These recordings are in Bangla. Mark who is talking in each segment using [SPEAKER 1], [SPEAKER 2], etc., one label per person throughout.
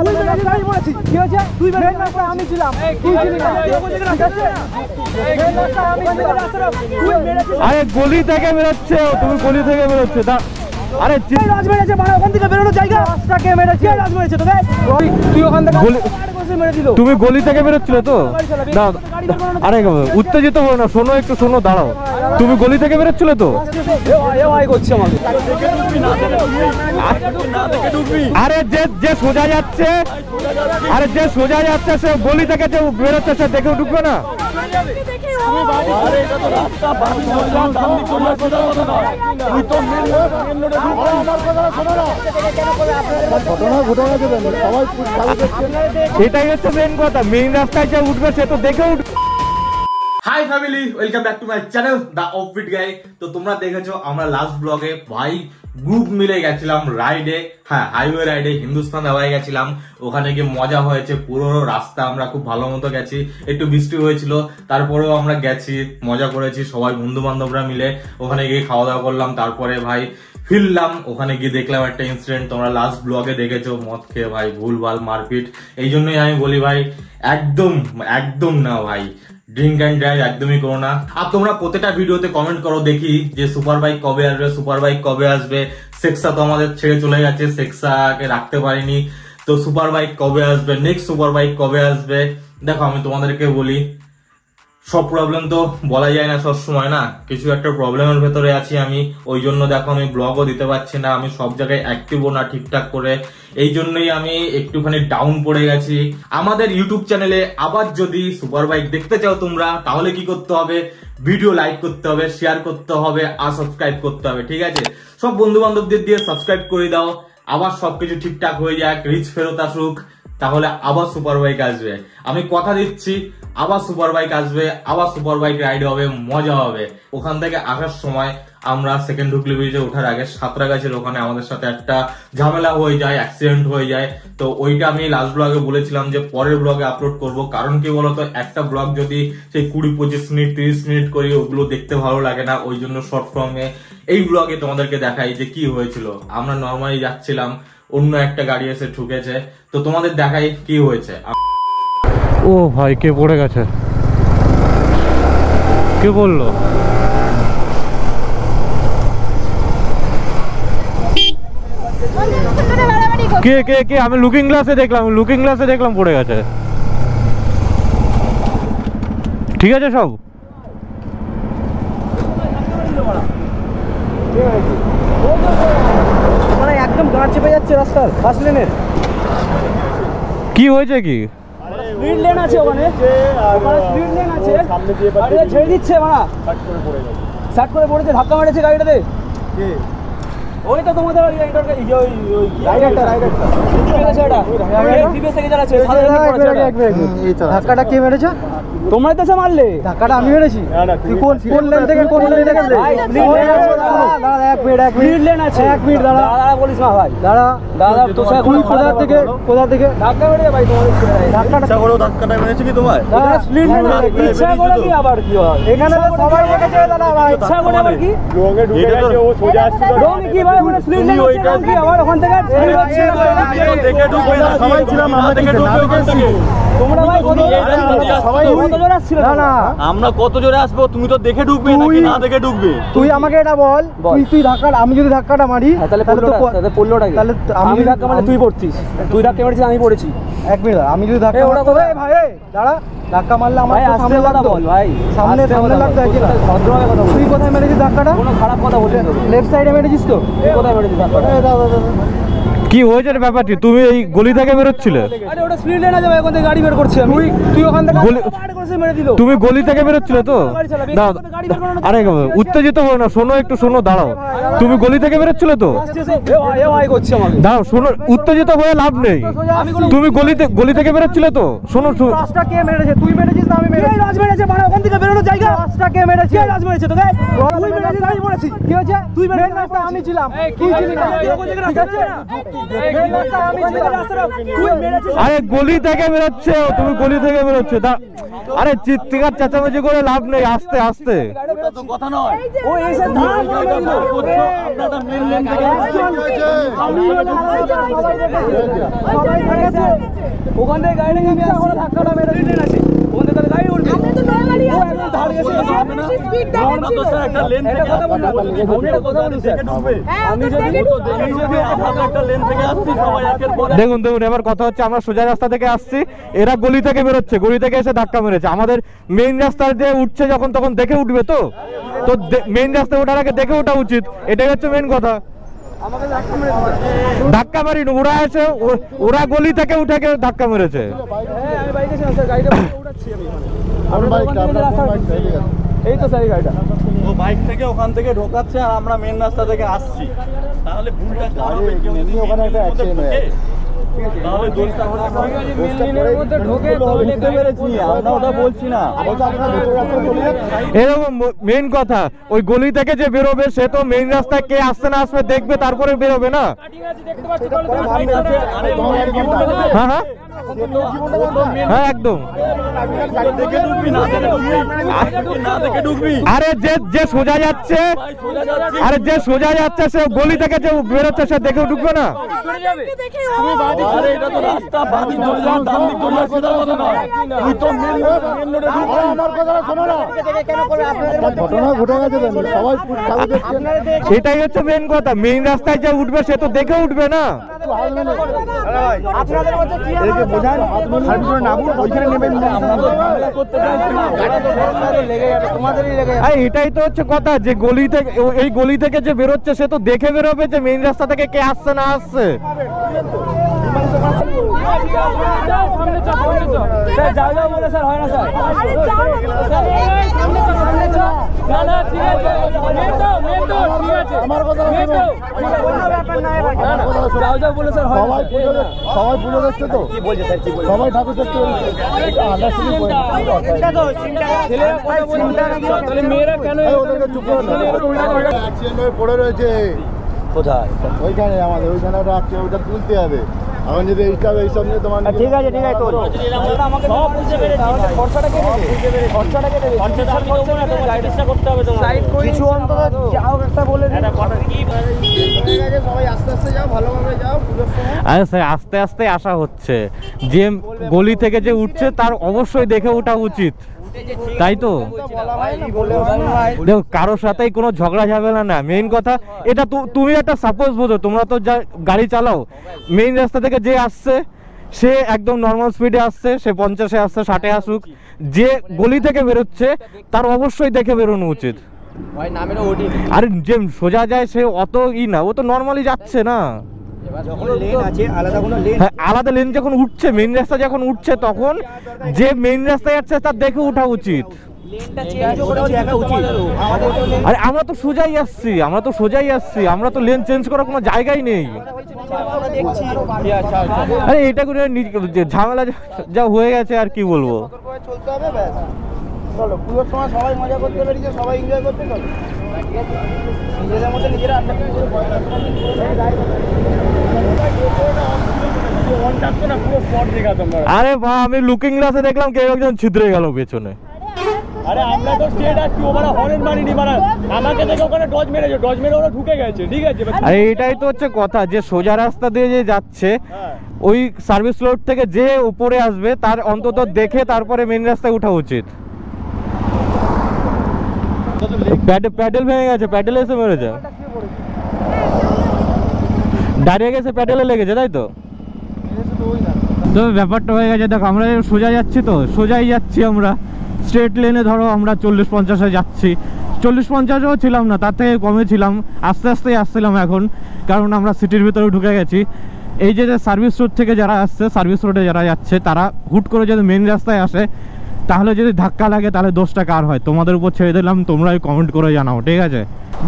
[SPEAKER 1] কি হয়েছে? তুই আমি ছিলাম,
[SPEAKER 2] আরে গলি থেকে বেরোচ্ছে, তুমি গলি থেকে বেরোচ্ছে। আরে
[SPEAKER 1] রাজ মেরেছে, ওখান থেকে বেরোনোর জায়গা রাজটাকে মেরেছে, রাজ মেরেছে তোকে। তুই ওখান থেকে মেরে দিল।
[SPEAKER 2] তুমি গলি থেকে বেরোচ্ছিলে তো? আরে উত্তেজিত হো না, শোনো একটু, শোনো, দাঁড়াও। তুমি গলি থেকে বেরোচ্ছিলে তো? আরে যে সোজা যাচ্ছে, আরে যে সোজা যাচ্ছে সে গলি থেকে যে বেরোচ্ছে সে দেখেও ঢুকবে না? সেটাই হচ্ছে মেন কথা, মেইন রাস্তায় যে উঠবে সে তো দেখে উঠবে।
[SPEAKER 3] Hi family, welcome back to my channel the offbeat guy. তো তোমরা দেখেছো আমরা লাস্ট ব্লগে ভাই গ্রুপ মিলে গেছিলাম রাইডে, হ্যাঁ হাইওয়ে রাইডে হিন্দুস্তান হাওয়ায় গেছিলাম। ওখানে গিয়ে মজা হয়েছে, পুরো রাস্তা আমরা খুব ভালো মতো গেছি। একটু বৃষ্টি হয়েছিল, তারপরেও আমরা গেছি, মজা করেছি সবাই বন্ধু বান্ধবরা মিলে। ওখানে গিয়ে খাওয়া দাওয়া করলাম, তারপরে ভাই ফিরলাম। ওখানে গিয়ে দেখলাম একটা ইনসিডেন্ট, তোমরা লাস্ট ব্লগে দেখেছো, মদ খেয়ে ভাই ভুলভাল মারপিট। এই জন্যই আমি বলি ভাই একদম একদম না ভাই, ড্রিঙ্ক অ্যান্ড ড্রাইভ একদমই করো না। আর তোমরা প্রত্যেকটা ভিডিওতে কমেন্ট করো দেখি যে সুপার বাইক কবে আসবে, সুপার বাইক কবে আসবে। সেক্সা তো আমাদের ছেড়ে চলে গেছে, সেক্সাকে রাখতে পারিনি, তো সুপার বাইক কবে আসবে, নেক্সট সুপার বাইক কবে আসবে। দেখো আমি তোমাদেরকে বলি, সব প্রবলেম তো বলা যায় না সব সময়, না কিছু একটা প্রবলেমের ভেতরে আছি আমি, ওই জন্য দেখো আমি ব্লগও দিতে পারছি না, আমি সব জায়গায় অ্যাক্টিভও না ঠিকঠাক করে, এই জন্যই আমি একটুখানি ডাউন পড়ে গেছি। আমাদের ইউটিউব চ্যানেলে আবার যদি সুপার বাইক দেখতে চাও তোমরা, তাহলে কি করতে হবে, ভিডিও লাইক করতে হবে, শেয়ার করতে হবে আর সাবস্ক্রাইব করতে হবে, ঠিক আছে? সব বন্ধু বান্ধবদের দিয়ে সাবস্ক্রাইব করে দাও, আবার সবকিছু ঠিকঠাক হয়ে যাক, রিচ ফেরত আসুক, তাহলে আবার সুপার বাইক আসবে। আমি কথা দিচ্ছি, আবার সুপার বাইক আসবে, আবার সুপার বাইক রাইড হবে, মজা হবে। ওখান থেকে আসার সময় আমরা সেকেন্ড হুগলি ব্রিজে ওঠার আগে সাঁতরাগাছির ওখানে আমাদের সাথে একটা ঝামেলা হয়ে যায়, অ্যাক্সিডেন্ট হয়ে যায়। তো ওইটা আমি লাস্ট ব্লগে বলেছিলাম যে পরের ব্লগে আপলোড করব, কারণ কি বলতো, একটা ব্লগ যদি সেই 20-25 মিনিট 30 মিনিট করি, ওগুলো দেখতে ভালো লাগে না, ওই জন্য শর্ট ফর্মে এই ব্লগে তোমাদেরকে দেখাই যে কি হয়েছিল। আমরা নর্মালি যাচ্ছিলাম, অন্য একটা গাড়ি এসে ঠুকেছে, তো তোমাদের দেখাই কি হয়েছে।
[SPEAKER 2] ও ভাই, কে পড়ে গেছে? কে বললো? কে কে কে? আমি লুকিং গ্লাসে দেখলাম পড়ে গেছে। ঠিক আছে সব?
[SPEAKER 1] মানে একদম গাঁ চেপে যাচ্ছে রাস্তার ফার্স্ট লেনের।
[SPEAKER 2] কি হয়েছে কি?
[SPEAKER 1] স্পিড লেন আছে ওখানে, স্পিড লেন আছে, আরে ছেড়ে দিচ্ছে মারা, শার্ট করে পড়েছে, ধাক্কা মেরেছে গাড়িটাতে। ওই তো তোমাদের ধাক্কাটা কে মেরেছে? তোমরাই তো মারলে ধাক্কাটা, আমি মেরেছি? কোন লেন থেকে কোন লেন থেকে? এক মিনিট আছে, এক মিনিট দাঁড়া, বলিস না ভাই, দাঁড়া দাদা, তো কোথা থেকে ধাক্কা মেরেছে ভাই? তোমাদের ধাক্কাটা মেরেছে কি তোমার? ইচ্ছা করে কি আবার কি হয় এখানে? সবাই দেখেছে দাদা ভাই, ইচ্ছা করে আবার কি রঙে ঢুকে গেছে, ও সোজা আসছিল কি ভাই? মানে স্পিড লেন আছে কি আবার ওখান থেকে দেখে ঢুকবে না, সবাই ছিলাম, আমরা দেখে ঢুকবে। তোমরা ভাই সবাই কত জোরে আসছিল? না না,
[SPEAKER 4] আমরা কত জোরে আসবো, তুমি তো দেখে ঢুকবে নাকি না দেখে ঢুকবে?
[SPEAKER 1] তুই আমাকে এটা বল, তুই ধাক্কা, আমি যদি ধাক্কাটা মারি তাহলে পড়লোটা, তাহলে আমি ধাক্কা মারলে তুই পড়ছিস, তুই ধাক্কা মারছিস আমি পড়েছি। এক মিনিট, আমি যদি ধাক্কা মারতে ভাই দাঁড়া, ধাক্কা মারলে আমার সামনে লাগতো ভাই, সামনে লাগতো কি না? ভদ্রভাবে কথা বল। তুই কোথায় মেরেছিস ধাক্কাটা? কোনো খারাপ কথা বলিস না, লেফট সাইডে মেরেছিস তো? তুই কোথায় মেরেছিস ধাক্কাটা?
[SPEAKER 2] কি হয়েছে ব্যাপারটি? তুমি এই গলি থেকে বেরোচ্ছিলে?
[SPEAKER 1] আরে ওটা স্পিড লেন আছে ভাই, ওখান থেকে গাড়ি বের করছি আমি। তুই ওখান থেকে মেরে দিল।
[SPEAKER 2] তুমি গলি থেকে বেরোচ্ছিলে তো? আরে উত্তেজিত হো না, শোনো একটু, শোনো, দাঁড়াও। তুমি গলি থেকে বেরোচ্ছিলে তো? দাঁড়াও, শোনো, উত্তেজিত হয়ে লাভ নেই। তুমি গলি থেকে বেরোচ্ছিলে তো? শোনো,
[SPEAKER 1] রাস্তা কে মেরেছে? তুই মেরেছিস না আমি মেরেছি? রাজ মেরেছে, মানে ওখান থেকে বেরোনোর জায়গা রাস্তা কে মেরেছে? রাজ মেরেছে তোকে? তুই মেরেছিস আমি বলেছি। কি হয়েছে? তুই মেরেছিস, আমি ছিলাম, তুই ছিলি না।
[SPEAKER 2] আরে গলি থেকে বেরোচ্ছে, তুমি গলি থেকে বেরোচ্ছে। আরে চিৎকার চেঁচামেচি করে লাভ নেই, আস্তে আস্তে।
[SPEAKER 4] ওটা তো কথা নয়।
[SPEAKER 1] ও এসে ধাক্কা মারলো।
[SPEAKER 4] আপনারা মেন লেন থেকে
[SPEAKER 1] সবাই ঠেকেছে। ওখান থেকে গাড়ি নিয়ে আমি আসছি, ধাক্কাটা মেরে দিলেন আছে। ওখান থেকে গাড়ি উঠবে। ও একদম ধার গেছে।
[SPEAKER 4] আমরা তো স্যার একটা লেন থেকে
[SPEAKER 1] কথা বলুন।
[SPEAKER 4] আমি যদি একটা লেন থেকে আসছি সবাই একের পর
[SPEAKER 2] দেখুন দেখুন, এবার কথা হচ্ছে আমরা সোজা রাস্তা থেকে আসছি, এরা গলি থেকে বেরোচ্ছে, গলি থেকে এসে ধাক্কা মেরেছে। আমাদের মেইন রাস্তার দিয়ে উঠছে যখন তখন দেখে উঠবে, তো তো মেইন রাস্তায় ওঠার আগে দেখে ওঠা উচিত, এটাই হচ্ছে মেইন কথা।
[SPEAKER 1] আমাকে ধাক্কা মেরে দিয়েছে।
[SPEAKER 2] ধাক্কা মারিনি, ওরা এসে ওরা গলি থেকে উঠে গিয়ে ধাক্কা মেরেছে।
[SPEAKER 1] হ্যাঁ আমি বাইকে ছিলাম স্যার, গাড়িটা উঠাচ্ছি আমি। এই তো স্যার এই গাড়িটা।
[SPEAKER 4] ও বাইক থেকে ওখান থেকে ঢোকাচ্ছে আর আমরা মেন রাস্তা থেকে আসছি, তাহলে ভুলটা কার হবে? কেউ যদি ওখানে একটা অ্যাক্সিডেন্ট হয়ে যায় তাহলে দোষটা হলো
[SPEAKER 1] মেইনের মধ্যে ঢোকে
[SPEAKER 4] বুঝতে পেরেছি, আমরা ওটা বলছি না।
[SPEAKER 2] এরকম মেইন কথা, ওই গলি থেকে যে বেরোবে সে তো মেইন রাস্তায় কে আসছে না আসবে দেখবে, তারপরে বেরোবে না। হ্যাঁ হ্যাঁ হ্যাঁ একদম। আরে যে সোজা যাচ্ছে, আরে যে সোজা যাচ্ছে সে গলি থেকে যে বেরোচ্ছে সে দেখে ঢুকবে না। এটাই হচ্ছে মেইন কথা, মেইন রাস্তায় যে উঠবে সে তো দেখে উঠবে না। এটাই তো হচ্ছে কথা, যে গলি থেকে এই গলি থেকে যে বেরোচ্ছে সে তো দেখে বেরোবে যে মেইন রাস্তা থেকে কে আসছে না আসছে।
[SPEAKER 5] সবাই পুজো দেখছে তো, সবাই ঠাকুর দেখতে পড়ে রয়েছে।
[SPEAKER 1] কোথায়?
[SPEAKER 5] ওইখানে আমাদের ওইখানে ওটা আছে, ওইটা তুলতে হবে। এখন যদি এইসব নিয়ে তোমার
[SPEAKER 1] ঠিক আছে ঠিক আছে, তো আমাকে সব বুঝে পেরেছি, খরচাটা কে দেবে? খরচাটা কে দেবে? খরচাটা আমি দেবো না, তোমার গাইডটা করতে হবে তোমার। সাইড করে কিছু অন্তত যাও একটা বলে দিন। সবাই আস্তে আস্তে যাও, ভালোভাবে যাও পুজোর সময়।
[SPEAKER 2] আরে স্যার আস্তে আস্তে আসা হচ্ছে, যে গলি থেকে যে উঠছে তার অবশ্যই দেখে ওঠা উচিত, তাই তো? দেখো কারোর সাথেই কোনো ঝগড়া ঝামেলা না, মেইন কথা এটা। তুমি একটা সাপোজ বোঝো, তোমরা তো যা গাড়ি চালাও, মেইন রাস্তা থেকে যে আসছে সে একদম নর্মাল স্পিডে আসছে, সে 50-এ আসছে, 60-এ আসুক, যে গলি থেকে বেরোচ্ছে তার অবশ্যই দেখে বেরোনো উচিত। আরে যে সোজা যায় সে অত না, ও তো নর্মালি যাচ্ছে না। আলাদা লেন যখন উঠছে, মেইন রাস্তা যখন উঠছে, তখন যে মেইন রাস্তায় যাচ্ছে তার দেখে ওঠা উচিত। আরে আমরা তো সোজাই আসছি, আমরা তো লেন চেঞ্জ করার কোনো জায়গাই নেই। আরে এটা করে ঝামেলা যা হয়ে গেছে আর কি বলবো।
[SPEAKER 1] চলো পুজোর সময় সবাই মজা করতে পেরেছে, সবাই এনজয় করতে চলো নিজেদের মধ্যে নিজেরা আড্ডা করে।
[SPEAKER 2] আরে বা আমি লুকিং গ্লাসে দেখলাম কেউ একজন ছিদ্রে গেল পেছনে।
[SPEAKER 4] আরে আমরা তো স্ট্রেট আসছি, ওরা হর্ন মারিনি, মানে আমাকে দেখে ওখানে ডজ মেরে ওরা ঢুকে গেছে, ঠিক আছে?
[SPEAKER 2] আরে এটাই তো হচ্ছে কথা, যে সোজা রাস্তা দিয়ে যে যাচ্ছে ওই সার্ভিস রোড থেকে যে উপরে আসবে তার অন্তত দেখে তারপরে মেইন রাস্তায় ওঠা উচিত। প্যাডেল ভেঙে গেছে, প্যাডেল এসে মেরেছে, দাঁড়িয়ে গেছে, প্যাডেলে লেগেছে, তাই তো? তো ব্যাপারটা হয়ে গেছে। দেখো আমরা সোজা যাচ্ছি, তো সোজাই যাচ্ছি আমরা, স্ট্রেট লেনে ধরো আমরা 40-50-এ যাচ্ছি, 40-50-ও ছিলাম না, তার থেকে কমে ছিলাম, আস্তে আস্তেই আসছিলাম এখন, কারণ আমরা সিটির ভিতরে ঢুকে গেছি। এই যে সার্ভিস রোড থেকে যারা আসছে, সার্ভিস রোডে যারা যাচ্ছে, তারা হুট করে যদি মেন রাস্তায় আসে তাহলে যদি ধাক্কা লাগে তাহলে দোষটা কার হয়? তোমাদের উপর ছেড়ে দিলাম, তোমরাই কমেন্ট করে জানাও, ঠিক আছে?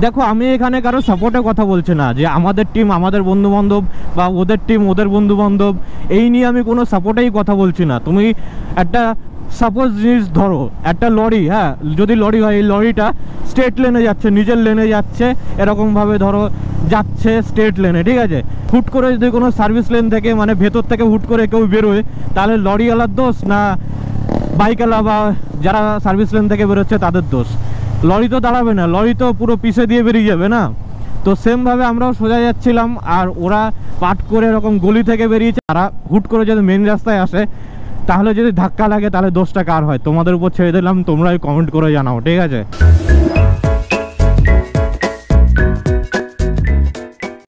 [SPEAKER 2] দেখো আমি এখানে কারো সাপোর্টে কথা বলছি না, যে আমাদের টিম আমাদের বন্ধু বান্ধব বা ওদের টিম ওদের বন্ধু বান্ধব, এই নিয়ে আমি কোনো সাপোর্টেই কথা বলছি না। তুমি একটা সাপোজ জিনিস ধরো, একটা লরি, হ্যাঁ যদি লরি হয়, এই লরিটা স্ট্রেট লেনে যাচ্ছে, নিজের লেনে যাচ্ছে, এরকমভাবে ধরো যাচ্ছে স্ট্রেট লেনে, ঠিক আছে? হুট করে যদি কোনো সার্ভিস লেন থেকে মানে ভেতর থেকে হুট করে কেউ বেরোয়, তাহলে লরিওয়ালার দোষ না বাইকওয়ালা বা যারা সার্ভিস লেন থেকে বেরোচ্ছে তাদের দোষ। লরি তো দাঁড়াবে না, লরি তো পুরো পিছে দিয়ে বেরিয়ে যাবে না। তো সেমভাবে আমরাও সোজা যাচ্ছিলাম, আর ওরা পাট করে এরকম গলি থেকে বেরিয়েছে। তারা হুট করে যদি মেন রাস্তায় আসে তাহলে যদি ধাক্কা লাগে তাহলে দোষটা কার হয়? তোমাদের উপর ছেড়ে দিলাম, তোমরাই কমেন্ট করে জানাও, ঠিক আছে?